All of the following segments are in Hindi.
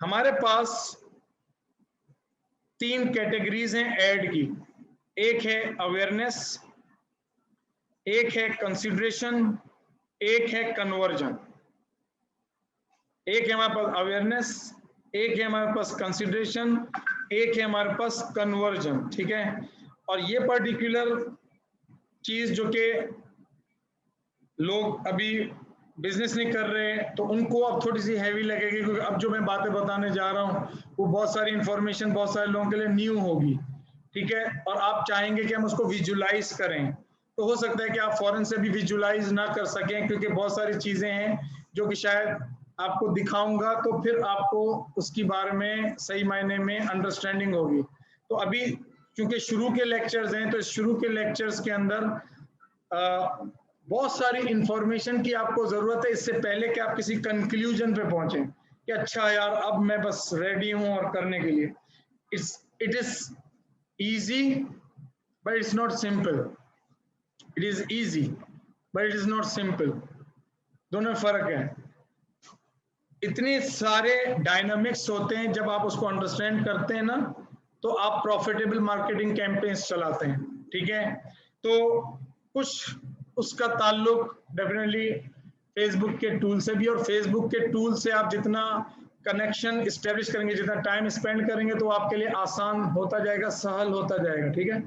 हमारे पास 3 कैटेगरीज हैं एड की। एक है अवेयरनेस, एक है कंसिडरेशन, एक है कन्वर्जन। एक है हमारे पास अवेयरनेस, एक है हमारे पास कंसिडरेशन, एक है हमारे पास कन्वर्जन। ठीक है, और ये पर्टिकुलर चीज जो कि लोग अभी बिजनेस नहीं कर रहे हैं तो उनको अब थोड़ी सी हैवी लगेगी, क्योंकि अब जो मैं बातें बताने जा रहा हूँ वो बहुत सारी इंफॉर्मेशन बहुत सारे लोगों के लिए न्यू होगी। ठीक है, और आप चाहेंगे कि हम उसको विजुलाइज करें, तो हो सकता है कि आप फौरन से भी विजुलाइज ना कर सकें, क्योंकि बहुत सारी चीजें हैं जो कि शायद आपको दिखाऊंगा तो फिर आपको उसके बारे में सही मायने में अंडरस्टैंडिंग होगी। तो अभी क्योंकि शुरू के लेक्चर्स हैं, तो शुरू के लेक्चर्स के अंदर बहुत सारी इंफॉर्मेशन की आपको जरूरत है, इससे पहले कि आप किसी कंक्लूजन पे पहुंचे कि अच्छा यार अब मैं बस रेडी हूं और करने के लिए। It is easy but it's not simple. It is easy but it is not simple, दोनों में फर्क है। इतने सारे डायनामिक्स होते हैं, जब आप उसको अंडरस्टैंड करते हैं ना तो आप प्रॉफिटेबल मार्केटिंग कैंपेन्स चलाते हैं। ठीक है, तो कुछ उसका ताल्लुक डेफिनेटली फेसबुक के टूल से भी, और फेसबुक के टूल से आप जितना कनेक्शन इस्टेब्लिश करेंगे, जितना टाइम स्पेंड करेंगे, तो आपके लिए आसान होता जाएगा, सहल होता जाएगा। ठीक है,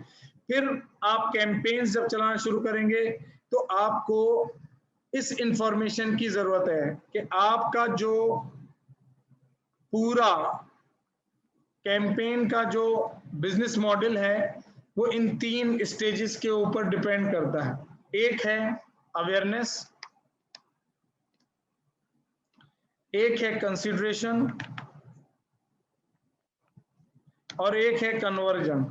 फिर आप कैंपेन्स जब चलाना शुरू करेंगे तो आपको इस इंफॉर्मेशन की जरूरत है कि आपका जो पूरा कैंपेन का जो बिजनेस मॉडल है वो इन 3 स्टेजेस के ऊपर डिपेंड करता है। एक है अवेयरनेस, एक है कंसिडरेशन, और एक है कन्वर्जन।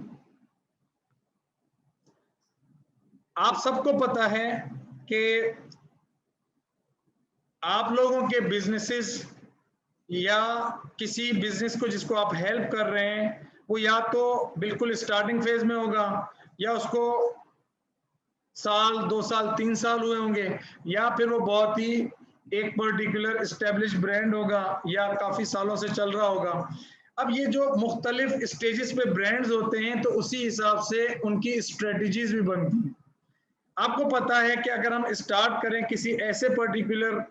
आप सबको पता है कि आप लोगों के बिजनेसेस या किसी बिजनेस को जिसको आप हेल्प कर रहे हैं वो या तो बिल्कुल स्टार्टिंग फेज में होगा, या उसको साल 2 साल 3 साल हुए होंगे, या फिर वो बहुत ही एक पर्टिकुलर एस्टेब्लिश ब्रांड होगा या काफी सालों से चल रहा होगा। अब ये जो मुख्तलिफ स्टेजेस पे ब्रांड्स होते हैं तो उसी हिसाब से उनकी स्ट्रेटजीज भी बनती हैं। आपको पता है कि अगर हम स्टार्ट करें किसी ऐसे पर्टिकुलर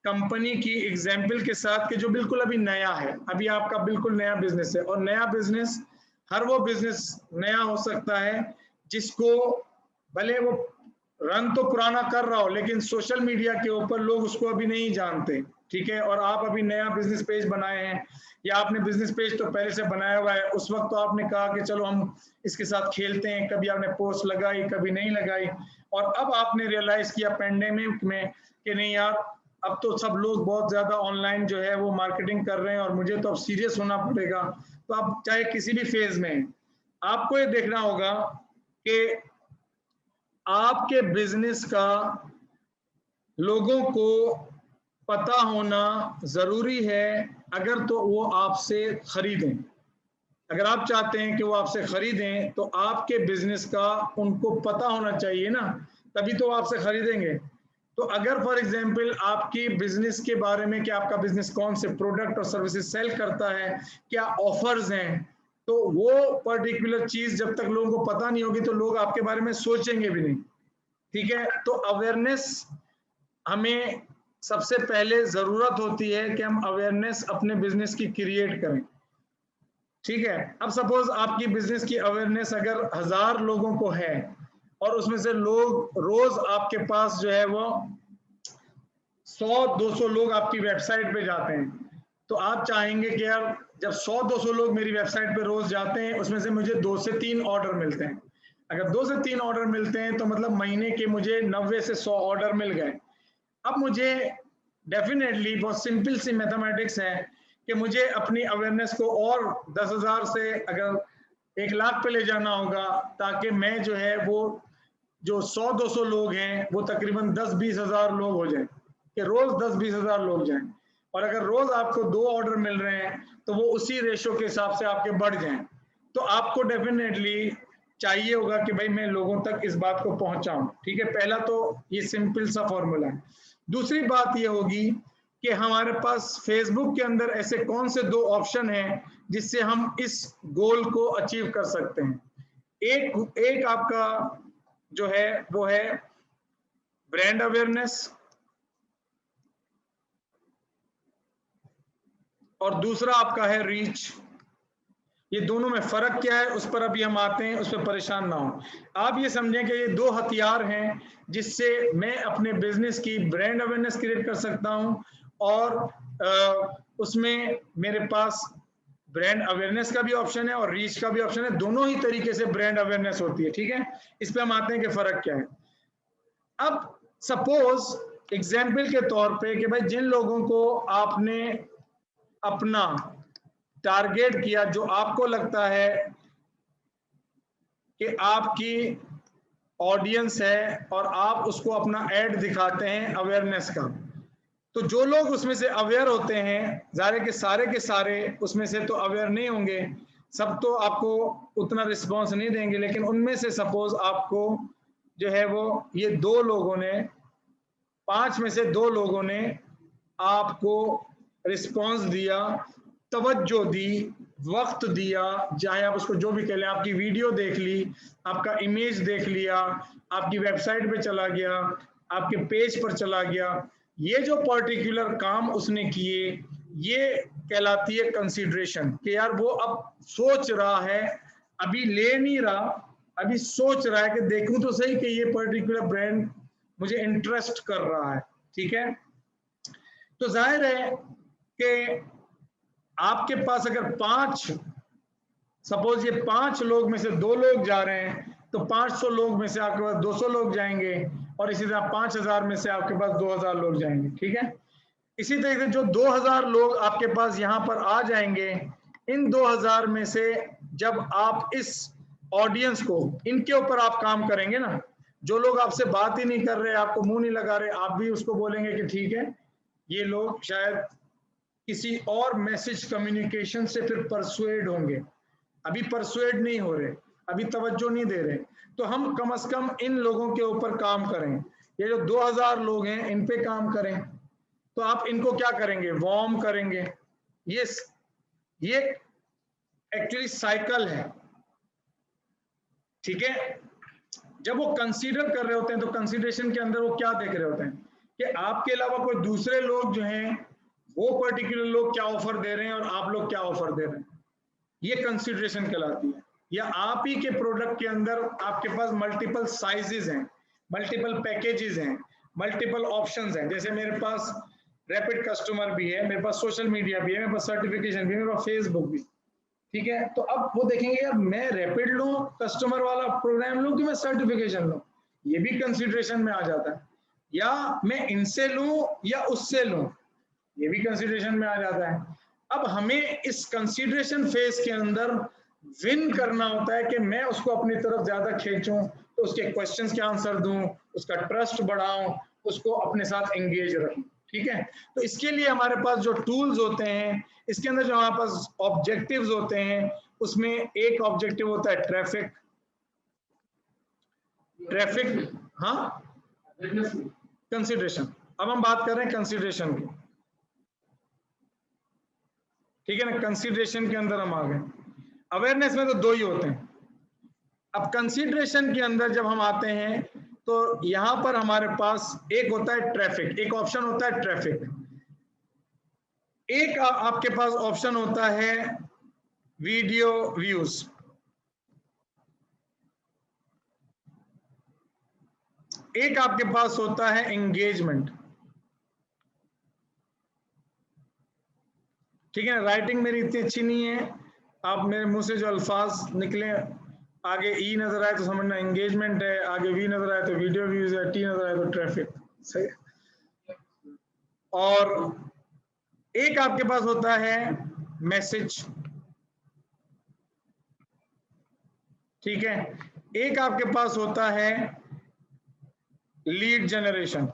कंपनी की एग्जाम्पल के साथ कि जो बिल्कुल अभी नया है, अभी आपका बिल्कुल नया बिजनेस है, और नया बिजनेस हर वो बिजनेस नया हो सकता है जिसको भले वो रन तो पुराना कर रहा हो लेकिन सोशल मीडिया के ऊपर लोग उसको अभी नहीं जानते। ठीक है, और आप अभी नया बिजनेस पेज बनाए हैं, या आपने बिजनेस पेज तो पहले से बनाया हुआ है, उस वक्त तो आपने कहा कि चलो हम इसके साथ खेलते हैं, कभी आपने पोस्ट लगाई कभी नहीं लगाई, और अब आपने रियलाइज किया पेंडेमिक में कि नहीं यार अब तो सब लोग बहुत ज्यादा ऑनलाइन जो है वो मार्केटिंग कर रहे हैं और मुझे तो अब सीरियस होना पड़ेगा। तो आप चाहे किसी भी फेज में, आपको ये देखना होगा कि आपके बिजनेस का लोगों को पता होना जरूरी है, अगर तो वो आपसे खरीदें। अगर आप चाहते हैं कि वो आपसे खरीदें तो आपके बिजनेस का उनको पता होना चाहिए ना, तभी तो आपसे खरीदेंगे। तो अगर फॉर एग्जांपल आपकी बिजनेस के बारे में कि आपका बिजनेस कौन से प्रोडक्ट और सर्विसेज सेल करता है, क्या ऑफर्स हैं, तो वो पर्टिकुलर चीज जब तक लोगों को पता नहीं होगी तो लोग आपके बारे में सोचेंगे भी नहीं। ठीक है, तो अवेयरनेस हमें सबसे पहले जरूरत होती है कि हम अवेयरनेस अपने बिजनेस की क्रिएट करें। ठीक है, अब सपोज आपकी बिजनेस की अवेयरनेस अगर 1000 लोगों को है और उसमें से लोग रोज आपके पास जो है वो 100-200 लोग आपकी वेबसाइट पे जाते हैं, तो आप चाहेंगे कि यार जब 100-200 लोग मेरी वेबसाइट पे रोज जाते हैं उसमें से मुझे 2 से 3 ऑर्डर मिलते हैं। अगर 2 से 3 ऑर्डर मिलते हैं तो मतलब महीने के मुझे 90 से 100 ऑर्डर मिल गए। अब मुझे डेफिनेटली बहुत सिंपल सी मैथमेटिक्स है कि मुझे अपनी अवेयरनेस को और 10,000 से अगर 1 लाख पे ले जाना होगा, ताकि मैं जो है वो जो 100-200 लोग हैं वो तकरीबन 10-20 हजार लोग हो जाए, कि रोज 10-20 हजार लोग जाएं। और अगर रोज आपको 2 ऑर्डर मिल रहे हैं तो वो उसी रेशो के हिसाब से आपके बढ़ जाएं। तो आपको डेफिनेटली चाहिए होगा कि भाई मैं लोगों तक इस बात को पहुंचाऊं। ठीक है, पहला तो ये सिंपल सा फॉर्मूला है। दूसरी बात ये होगी कि हमारे पास फेसबुक के अंदर ऐसे कौन से 2 ऑप्शन हैं जिससे हम इस गोल को अचीव कर सकते हैं। एक आपका जो है वो है ब्रांड अवेयरनेस, और दूसरा आपका है रीच। ये दोनों में फर्क क्या है उस पर अभी हम आते हैं, उस पर परेशान ना हो। आप ये समझें कि ये 2 हथियार हैं जिससे मैं अपने बिजनेस की ब्रांड अवेयरनेस क्रिएट कर सकता हूं, और उसमें मेरे पास ब्रांड अवेयरनेस का भी ऑप्शन है और रीच का भी ऑप्शन है। दोनों ही तरीके से ब्रांड अवेयरनेस होती है, ठीक है। इस पे हम आते हैं कि फर्क क्या है। अब सपोज एग्जाम्पल के तौर पे कि भाई जिन लोगों को आपने अपना टारगेट किया, जो आपको लगता है कि आपकी ऑडियंस है और आप उसको अपना ऐड दिखाते हैं अवेयरनेस का, तो जो लोग उसमें से अवेयर होते हैं, सारे के सारे उसमें से तो अवेयर नहीं होंगे, सब तो आपको उतना रिस्पांस नहीं देंगे, लेकिन उनमें से सपोज आपको जो है वो ये 2 लोगों ने, 5 में से 2 लोगों ने आपको रिस्पांस दिया, तवज्जो दी, वक्त दिया, चाहे आप उसको जो भी कह लें, आपकी वीडियो देख ली, आपका इमेज देख लिया, आपकी वेबसाइट पे चला गया, आपके पेज पर चला गया, ये जो पर्टिकुलर काम उसने किए, ये कहलाती है कंसीडरेशन, कि यार वो अब सोच रहा है, अभी ले नहीं रहा, अभी सोच रहा है कि देखूं तो सही कि ये पर्टिकुलर ब्रांड मुझे इंटरेस्ट कर रहा है, ठीक है। तो जाहिर है कि आपके पास अगर 5, सपोज ये 5 लोग में से 2 लोग जा रहे हैं, तो 500 लोग में से आपके पास 200 लोग जाएंगे, और इसी तरह 5000 में से आपके पास 2000 लोग जाएंगे, ठीक है। इसी तरीके से जो 2000 लोग आपके पास यहाँ पर आ जाएंगे, इन 2000 में से जब आप इस ऑडियंस को, इनके ऊपर आप काम करेंगे ना, जो लोग आपसे बात ही नहीं कर रहे, आपको मुंह नहीं लगा रहे, आप भी उसको बोलेंगे कि ठीक है, ये लोग शायद किसी और मैसेज कम्युनिकेशन से फिर परसुएड होंगे, अभी परसुएड नहीं हो रहे, अभी तवज्जो नहीं दे रहे, तो हम कम से कम इन लोगों के ऊपर काम करें। ये जो 2000 लोग हैं इन पे काम करें। तो आप इनको क्या करेंगे, वार्म करेंगे। ये एक्चुअली साइकिल है, ठीक है। जब वो कंसीडर कर रहे होते हैं तो कंसीडरेशन के अंदर वो क्या देख रहे होते हैं कि आपके अलावा कोई दूसरे लोग जो हैं वो पर्टिकुलर लोग क्या ऑफर दे रहे हैं और आप लोग क्या ऑफर दे रहे हैं, ये कंसीडरेशन कहलाती है। या आप ही के प्रोडक्ट के अंदर आपके पास मल्टीपल साइजेस हैं, मल्टीपल पैकेजेस हैं, मल्टीपल ऑप्शंस हैं। जैसे मेरे पास रैपिड कस्टमर भी है, मेरे पास सोशल मीडिया भी है, मेरे पास सर्टिफिकेशन भी है, मेरे पास फेसबुक भी, ठीक है। तो अब वो देखेंगे यार मैं रैपिड लूं, कस्टमर वाला प्रोग्राम लूं कि मैं सर्टिफिकेशन लूं, ये भी कंसीडरेशन में आ जाता है। या मैं इनसे लूं या उससे लूं, ये भी कंसीडरेशन में आ जाता है। अब हमें इस कंसीडरेशन फेज के अंदर विन करना होता है कि मैं उसको अपनी तरफ ज्यादा खींचूं, तो उसके क्वेश्चंस के आंसर दूं, उसका ट्रस्ट बढ़ाऊं, उसको अपने साथ एंगेज रखूं, ठीक है। तो इसके लिए हमारे पास जो टूल्स होते हैं, इसके अंदर जो हमारे पास ऑब्जेक्टिव्स होते हैं, उसमें एक ऑब्जेक्टिव होता है ट्रैफिक। हाँ, कंसीडरेशन। अब हम बात कर रहे हैं कंसीडरेशन की, ठीक है ना। कंसीडरेशन के अंदर हम आ गए, अवेयरनेस में तो 2 ही होते हैं। अब कंसीडरेशन के अंदर जब हम आते हैं तो यहां पर हमारे पास एक होता है ट्रैफिक, एक ऑप्शन होता है ट्रैफिक, एक आपके पास ऑप्शन होता है वीडियो व्यूज, एक आपके पास होता है एंगेजमेंट, ठीक है। राइटिंग मेरी इतनी अच्छी नहीं है, आप मेरे मुंह से जो अल्फाज निकले, आगे ई नजर आए तो समझना एंगेजमेंट है, आगे वी नजर आए तो वीडियो व्यूज है, टी नजर आए तो ट्रैफिक, सही। और एक आपके पास होता है मैसेज, ठीक है। एक आपके पास होता है लीड जनरेशन,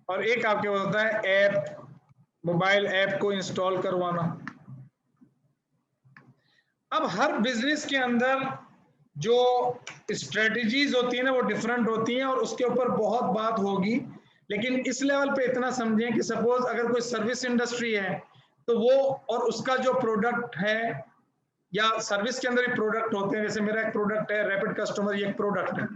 और एक आपके पास होता है ऐप, मोबाइल ऐप को इंस्टॉल करवाना। अब हर बिजनेस के अंदर जो स्ट्रेटजीज होती है ना वो डिफरेंट होती हैं और उसके ऊपर बहुत बात होगी, लेकिन इस लेवल पे इतना समझें कि सपोज अगर कोई सर्विस इंडस्ट्री है तो वो और उसका जो प्रोडक्ट है या सर्विस के अंदर भी प्रोडक्ट होते हैं, जैसे मेरा एक प्रोडक्ट है रैपिड कस्टमर, ये एक प्रोडक्ट है,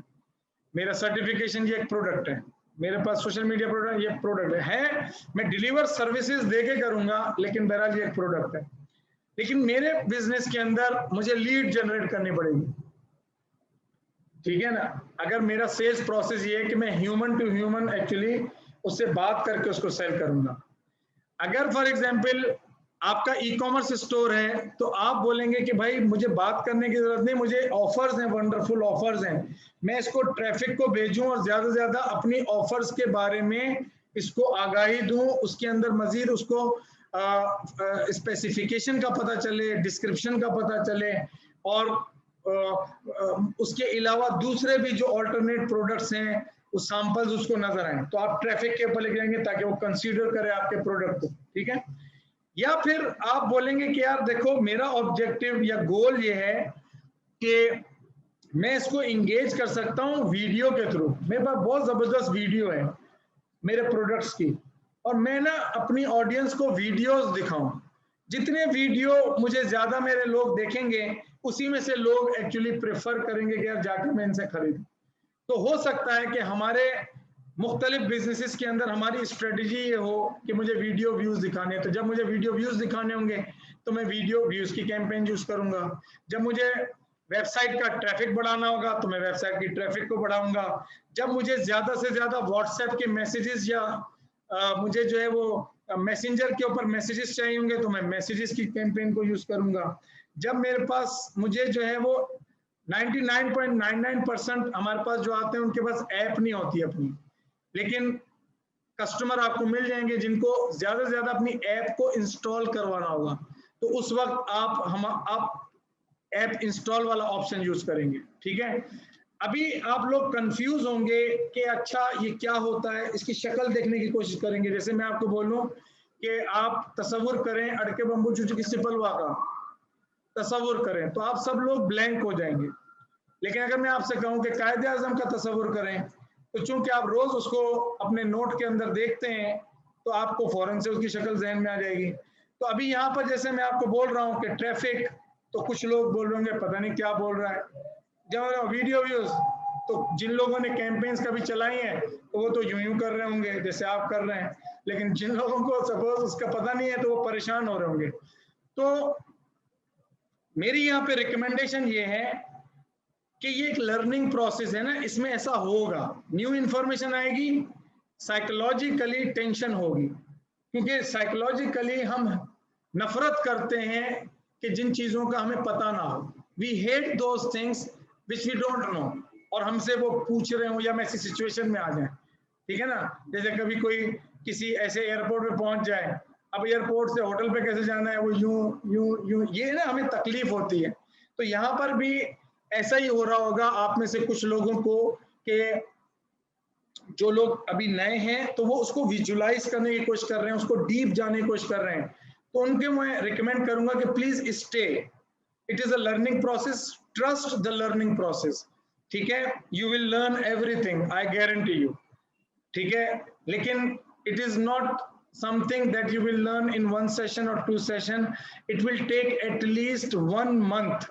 मेरा सर्टिफिकेशन ये एक प्रोडक्ट है, मेरे पास सोशल मीडिया प्रोडक्ट ये प्रोडक्ट है, मैं डिलीवर सर्विसेज देके करूंगा लेकिन बहरहाल ये एक प्रोडक्ट है। लेकिन मेरे बिजनेस के अंदर मुझे लीड जनरेट करनी पड़ेगी, ठीक है ना। अगर मेरा सेल्स प्रोसेस ये है कि मैं ह्यूमन टू ह्यूमन एक्चुअली उससे बात करके उसको सेल करूंगा। अगर फॉर एग्जांपल आपका ई कॉमर्स स्टोर है तो आप बोलेंगे कि भाई मुझे बात करने की जरूरत नहीं, मुझे ऑफर्स हैं, वंडरफुल ऑफर्स हैं, मैं इसको ट्रैफिक को भेजूं और ज्यादा से ज्यादा अपनी ऑफर्स के बारे में इसको आगाही दूं, उसके अंदर मजीद उसको स्पेसिफिकेशन का पता चले, डिस्क्रिप्शन का पता चले और उसके अलावा दूसरे भी जो ऑल्टरनेट प्रोडक्ट्स हैं उस सैंपल्स उसको नजर आए, तो आप ट्रैफिक के ऊपर लेके जाएंगे ताकि वो कंसीडर करे आपके प्रोडक्ट को, ठीक है। या फिर आप बोलेंगे कि यार देखो मेरा ऑब्जेक्टिव या गोल ये है कि मैं इसको इंगेज कर सकता हूँ वीडियो के थ्रू, मेरे पास बहुत जबरदस्त वीडियो है मेरे प्रोडक्ट्स की और मैं ना अपनी ऑडियंस को वीडियोस दिखाऊं, जितने वीडियो मुझे ज्यादा मेरे लोग देखेंगे उसी में से लोग एक्चुअली प्रेफर करेंगे कि यार जाके मैं इनसे खरीदूं। तो हो सकता है कि हमारे मुख्तलिफ बिजनेसेस के अंदर हमारी स्ट्रेटजी ये हो कि मुझे वीडियो व्यूज दिखाने, तो जब मुझे वीडियो व्यूज दिखाने होंगे तो मैं वीडियो व्यूज की कैंपेन यूज करूंगा, जब मुझे वेबसाइट का ट्रैफिक बढ़ाना होगा तो मैं वेबसाइट की ट्रैफिक को बढ़ाऊंगा, जब मुझे ज्यादा से ज्यादा व्हाट्सएप के मैसेजेस या मुझे जो है वो मैसेंजर के ऊपर मैसेजेस चाहिए होंगे तो मैं मैसेजेस की कैंपेन को यूज करूंगा, जब मेरे पास मुझे जो है वो 99.99% हमारे पास जो आते हैं उनके पास ऐप नहीं होती अपनी, लेकिन कस्टमर आपको मिल जाएंगे जिनको ज्यादा से ज्यादा अपनी ऐप को इंस्टॉल करवाना होगा, तो उस वक्त आप ऐप इंस्टॉल वाला ऑप्शन यूज करेंगे, ठीक है। अभी आप लोग कंफ्यूज होंगे कि अच्छा ये क्या होता है, इसकी शक्ल देखने की कोशिश करेंगे। जैसे मैं आपको बोलूं कि आप तसव्वुर करें अड़के बम्बू चूचू की सिपलवा का तसव्वुर करें तो आप सब लोग ब्लैंक हो जाएंगे, लेकिन अगर मैं आपसे कहूं कि कायदे आजम का तसव्वुर करें तो चूंकि आप रोज उसको अपने नोट के अंदर देखते हैं तो आपको फौरन से उसकी शक्ल जहन में आ जाएगी। तो अभी यहाँ पर जैसे मैं आपको बोल रहा हूँ कि ट्रैफिक, तो कुछ लोग बोल रहे होंगे पता नहीं क्या बोल रहा है, जब वीडियो व्यूज तो जिन लोगों ने कैंपेन्स कभी चलाई हैं तो वो तो यूं कर रहे होंगे जैसे आप कर रहे हैं, लेकिन जिन लोगों को सपोज उसका पता नहीं है तो वो परेशान हो रहे होंगे। तो मेरी यहाँ पे रिकमेंडेशन ये है कि ये एक लर्निंग प्रोसेस है ना, इसमें ऐसा होगा, न्यू इंफॉर्मेशन आएगी, साइकोलॉजिकली टेंशन होगी, क्योंकि साइकोलॉजिकली हम नफरत करते हैं कि जिन चीजों का हमें पता ना हो, we hate those things which we don't know, और हमसे वो पूछ रहे हो या मैं ऐसी सिचुएशन में आ जाए, ठीक है ना। जैसे कभी कोई किसी ऐसे एयरपोर्ट पे पहुंच जाए, अब एयरपोर्ट से होटल पे कैसे जाना है वो यूं यूं यूं, ये ना हमें तकलीफ होती है। तो यहाँ पर भी ऐसा ही हो रहा होगा आप में से कुछ लोगों को कि जो लोग अभी नए हैं तो वो उसको विजुलाइज करने की कोशिश कर रहे हैं, उसको डीप जाने की कोशिश कर रहे हैं, तो उनके मैं रिकमेंड करूंगा कि please stay, it is a learning process, trust the learning process, ठीक है। You will learn everything, I guarantee you, ठीक है। लेकिन it is not something that you will learn in 1 session or 2 session, it will take at least 1 month,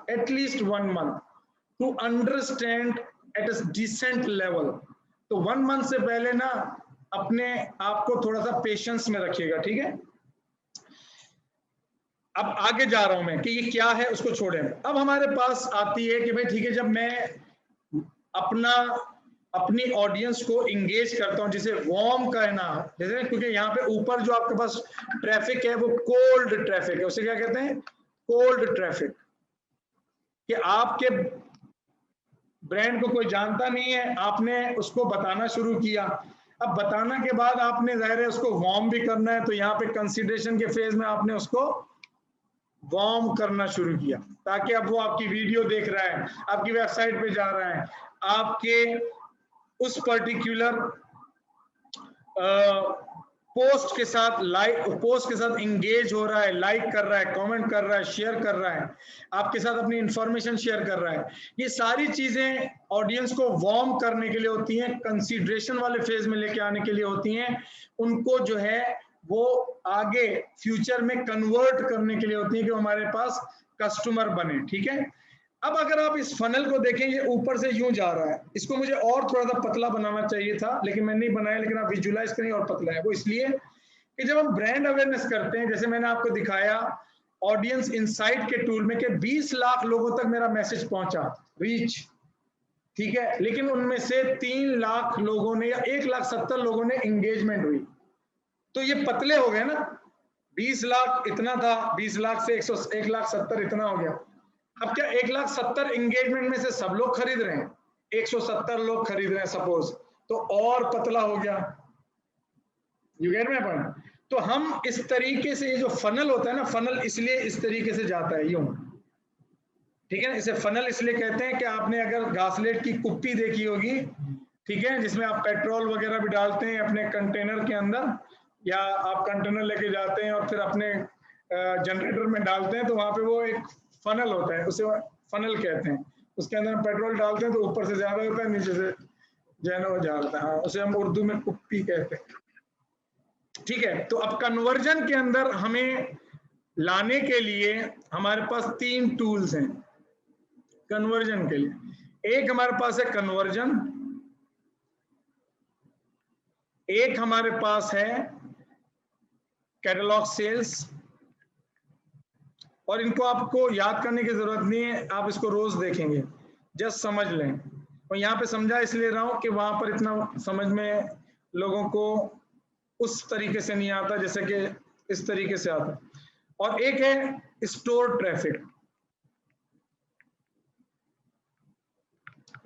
to understand at a decent level. तो 1 month से पहले ना अपने आप को थोड़ा सा पेशेंस में रखिएगा, ठीक है। अब आगे जा रहा हूं मैं कि ये क्या है उसको छोड़ें। अब हमारे पास आती है कि भाई ठीक है, जब मैं अपनी ऑडियंस को इंगेज करता हूं, जिसे वार्म करना, जैसे क्योंकि यहाँ पे ऊपर जो आपके पास ट्रैफिक है वो कोल्ड ट्रैफिक है, उसे क्या कहते हैं, कोल्ड ट्रैफिक, कि आपके ब्रांड को कोई जानता नहीं है, आपने उसको बताना शुरू किया, अब बताना के बाद आपने जाहिर है उसको वार्म भी करना है, तो यहाँ पे कंसिडरेशन के फेज में आपने उसको वार्म करना शुरू किया, ताकि अब वो आपकी वीडियो देख रहा है, आपकी वेबसाइट पे जा रहा है, आपके उस पर्टिकुलर पोस्ट के साथ इंगेज हो रहा है, लाइक कर रहा है, कमेंट कर रहा है, शेयर कर रहा है, आपके साथ अपनी इंफॉर्मेशन शेयर कर रहा है। ये सारी चीजें ऑडियंस को वार्म करने के लिए होती हैं, कंसीडरेशन वाले फेज में लेके आने के लिए होती हैं, उनको जो है वो आगे फ्यूचर में कन्वर्ट करने के लिए होती हैं कि हमारे पास कस्टमर बने। ठीक है, अब अगर आप इस फनल को देखें, ये ऊपर से यूं जा रहा है, इसको मुझे और थोड़ा सा पतला बनाना चाहिए था, लेकिन मैंने नहीं बनाया, लेकिन आप विजुलाइज करें और पतला है। वो इसलिए कि जब हम ब्रांड अवेयरनेस करते हैं, जैसे मैंने आपको दिखाया ऑडियंस इनसाइट के टूल में, कि 20 लाख लोगों तक मेरा मैसेज पहुंचा, रीच, ठीक है, लेकिन उनमें से 3 लाख लोगों ने या 1,70,000 लोगों ने एंगेजमेंट हुई। तो ये पतले हो गए ना, 20 लाख इतना था, 20 लाख से 1,70,000 इतना हो गया। अब क्या 1,70,000 एंगेजमेंट में से सब लोग खरीद रहे हैं? 170 लोग खरीद रहे हैं सपोज, तो और पतला हो गया। You get my point? तो हम इस तरीके से, ये जो फनल होता है ना, फनल इसलिए इस तरीके से जाता है यूं, ठीक है ना, इसे फनल इसलिए कहते हैं कि आपने अगर घासलेट की कुप्पी देखी होगी, ठीक है, जिसमें आप पेट्रोल वगैरह भी डालते हैं अपने कंटेनर के अंदर, या आप कंटेनर लेके जाते हैं और फिर अपने जनरेटर में डालते हैं, तो वहां पे वो एक फनल होता है, उसे फनल कहते हैं। उसके अंदर हम पेट्रोल डालते हैं तो ऊपर से ज्यादा होता है, नीचे से जो है ना वो जाता है, हाँ, उसे हम उर्दू में कुप्पी कहते हैं। ठीक है, तो अब कन्वर्जन के अंदर हमें लाने के लिए हमारे पास 3 टूल्स हैं कन्वर्जन के लिए। एक हमारे पास है कन्वर्जन, एक हमारे पास है कैटलॉग सेल्स, और इनको आपको याद करने की जरूरत नहीं है, आप इसको रोज देखेंगे, जस्ट समझ लें। और यहाँ पे समझा इसलिए रहा हूं कि वहां पर इतना समझ में लोगों को उस तरीके से नहीं आता जैसे कि इस तरीके से आता। और एक है store traffic.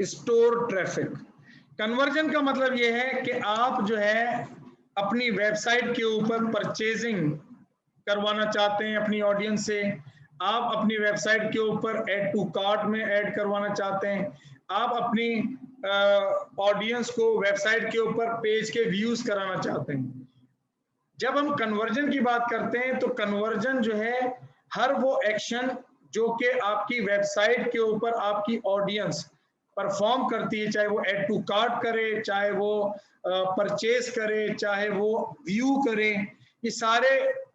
Store traffic conversion का मतलब यह है कि आप जो है अपनी वेबसाइट के ऊपर परचेजिंग करवाना चाहते हैं अपनी ऑडियंस से, आप अपनी वेबसाइट के ऊपर ऐड टू कार्ट में ऐड करवाना चाहते हैं, आप अपनी ऑडियंस को वेबसाइट के ऊपर पेज के व्यूज कराना चाहते हैं। जब हम कन्वर्जन की बात करते हैं तो कन्वर्जन जो है हर वो एक्शन जो कि आपकी वेबसाइट के ऊपर आपकी ऑडियंस परफॉर्म करती है, चाहे वो ऐड टू कार्ट करे, चाहे वो परचेज करे, चाहे वो व्यू करे, ये सारे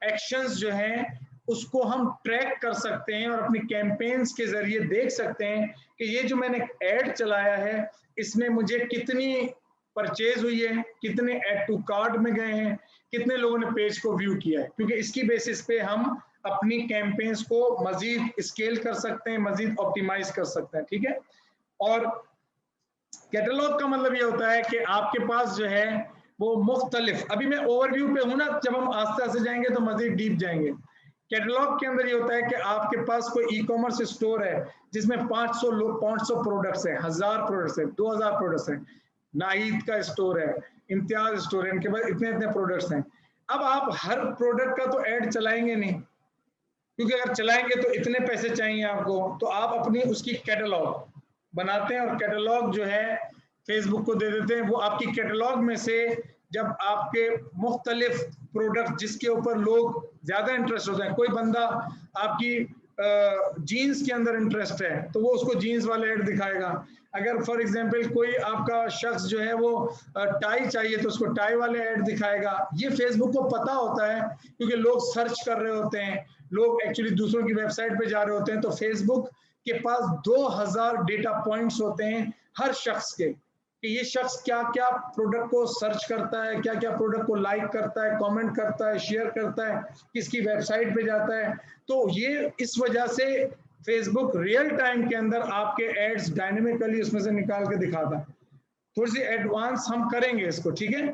एक्शंस जो हैं उसको हम ट्रैक कर सकते हैं और अपनी कैंपेन्स के जरिए देख सकते हैं कि ये जो मैंने ऐड चलाया है इसमें मुझे कितनी परचेज हुई है, कितने ऐड टू कार्ट में गए हैं, कितने लोगों ने पेज को व्यू किया है, क्योंकि इसकी बेसिस पे हम अपनी कैंपेन्स को मजीद स्केल कर सकते हैं, मजीद ऑप्टिमाइज कर सकते हैं। ठीक है, और कैटलॉग का मतलब ये होता है कि आपके पास जो है वो मुख्तलिफ, अभी मैं ओवरव्यू पे हूं ना, जब हम आस्ते आस्ते जाएंगे तो मजीद डीप जाएंगे। कैटलॉग के अंदर ये होता है कि आपके पास कोई ई कॉमर्स स्टोर है जिसमें 500 प्रोडक्ट्स हैं, 1000 प्रोडक्ट्स हैं, 2000 प्रोडक्ट्स हैं, नाहिद का स्टोर है, इम्तियाज स्टोर है, इनके पास इतने इतने प्रोडक्ट्स हैं। अब आप हर प्रोडक्ट का तो ऐड चलाएंगे नहीं, क्योंकि अगर चलाएंगे तो इतने पैसे चाहिए आपको, तो आप अपनी उसकी कैटलॉग बनाते हैं और कैटलॉग जो है फेसबुक को दे देते हैं। वो आपकी कैटलॉग में से जब आपके मुख्तलिफ प्रोडक्ट जिसके ऊपर लोग ज्यादा इंटरेस्ट होते हैं, कोई बंदा आपकी जीन्स के अंदर इंटरेस्ट है तो वो उसको जीन्स वाले ऐड दिखाएगा। अगर फॉर एग्जांपल कोई आपका शख्स जो है वो टाई चाहिए तो उसको टाई वाले ऐड दिखाएगा। ये फेसबुक को पता होता है क्योंकि लोग सर्च कर रहे होते हैं, लोग एक्चुअली दूसरों की वेबसाइट पे जा रहे होते हैं, तो फेसबुक के पास 2000 डेटा पॉइंट्स होते हैं हर शख्स के, कि ये शख्स क्या क्या प्रोडक्ट को सर्च करता है, क्या क्या प्रोडक्ट को लाइक करता है, कमेंट करता है, शेयर करता है, किसकी वेबसाइट पे जाता है। तो ये इस वजह से फेसबुक रियल टाइम के अंदर आपके एड्स डायनेमिकली उसमें से निकाल के दिखाता है। थोड़ी सी एडवांस हम करेंगे इसको, ठीक है।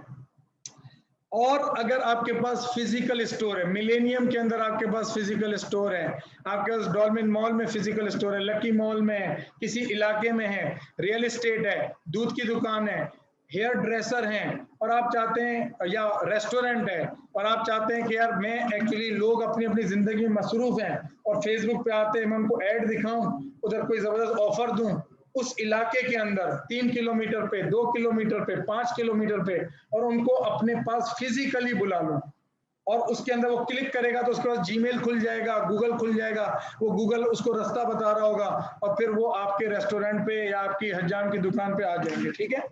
और अगर आपके पास फिजिकल स्टोर है, मिलेनियम के अंदर आपके पास फिजिकल स्टोर है, आपके पास डॉल्फिन मॉल में फिजिकल स्टोर है, लकी मॉल में है, किसी इलाके में है, रियल एस्टेट है, दूध की दुकान है, हेयर ड्रेसर हैं, और आप चाहते हैं, या रेस्टोरेंट है, और आप चाहते हैं कि यार मैं एक्चुअली लोग अपनी अपनी जिंदगी में मसरूफ हैं और फेसबुक पे आते हैं, मैं उनको ऐड दिखाऊं, उधर कोई जबरदस्त ऑफर दूं, उस इलाके के अंदर 3 किलोमीटर पे, 2 किलोमीटर पे, 5 किलोमीटर पे, और उनको अपने पास फिजिकली बुला लो, और उसके अंदर वो क्लिक करेगा तो उसके बाद जीमेल खुल जाएगा, गूगल खुल जाएगा, वो गूगल उसको रास्ता बता रहा होगा और फिर वो आपके रेस्टोरेंट पे या आपकी हजाम की दुकान पे आ जाएंगे। ठीक है,